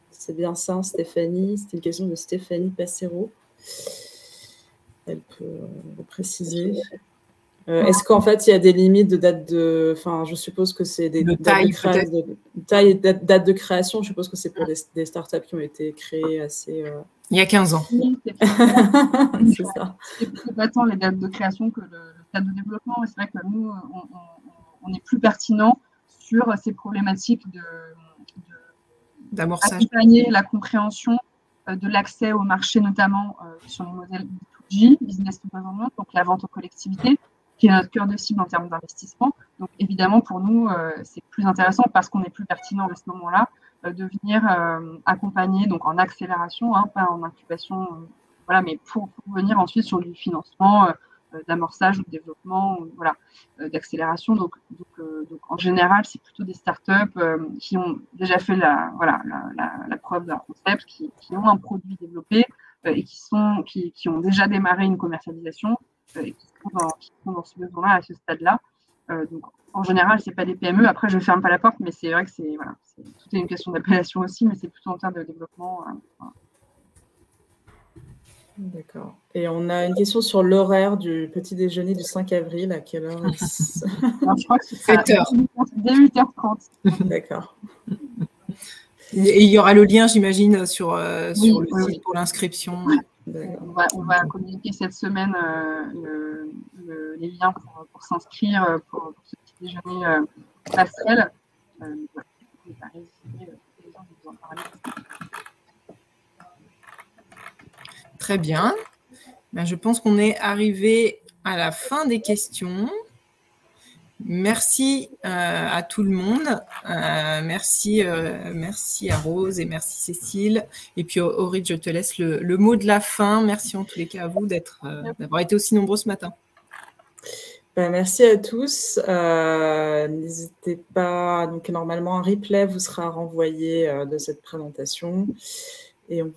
C'est bien ça, Stéphanie. C'était une question de Stéphanie Passero. Elle peut le préciser. Est-ce qu'en fait, il y a des limites de date de... Enfin, je suppose que c'est des taille et date de création. Je suppose que c'est pour des startups qui ont été créées assez... Il y a 15 ans. C'est ça. C'est pas tant les dates de création que le stade de développement. C'est vrai que nous, on est plus pertinent sur ces problématiques d'accompagner la compréhension de l'accès au marché, notamment sur les modèles B2G, Business to Government, donc la vente aux collectivités, qui est notre cœur de cible en termes d'investissement. Donc, évidemment, pour nous, c'est plus intéressant parce qu'on est plus pertinent à ce moment-là de venir accompagner, donc en accélération, pas en incubation, voilà, mais pour venir ensuite sur du financement, d'amorçage ou de développement, voilà, d'accélération. Donc, en général, c'est plutôt des startups qui ont déjà fait la preuve de leur concept, qui ont un produit développé et qui ont déjà démarré une commercialisation et qui sont dans ce besoin-là, à ce stade-là. Donc, en général, ce n'est pas des PME. Après, je ne ferme pas la porte, mais c'est vrai que tout est une question d'appellation aussi, mais c'est plutôt en termes de développement. Voilà. D'accord. Et on a une question sur l'horaire du petit déjeuner du 5 avril. À quelle heure? Je crois que c'est 7h. Dès 8h30. D'accord. Et il y aura le lien, j'imagine, sur le site pour l'inscription. On va communiquer cette semaine les liens pour s'inscrire pour ce petit déjeuner passerelle. Très bien. Ben, je pense qu'on est arrivé à la fin des questions. Merci à tout le monde. Merci à Rose et merci Cécile. Et puis Aurit, je te laisse le mot de la fin. Merci en tous les cas à vous d'avoir été aussi nombreux ce matin. Merci à tous. N'hésitez pas. Donc normalement, un replay vous sera renvoyé de cette présentation. Et on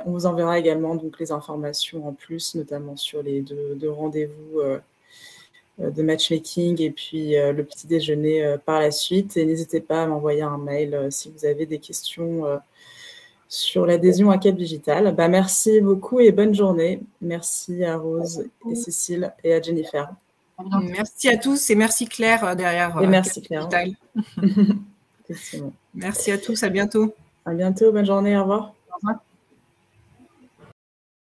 vous enverra également donc, les informations en plus, notamment sur les deux rendez-vous de matchmaking et puis le petit déjeuner par la suite. Et n'hésitez pas à m'envoyer un mail si vous avez des questions sur l'adhésion à Cap Digital. Merci beaucoup et bonne journée. Merci à Rose et Cécile et à Jennifer. Merci à tous et merci Claire derrière et merci Cap Claire. Digital. Merci à tous, à bientôt. À bientôt, bonne journée, au revoir. Au revoir.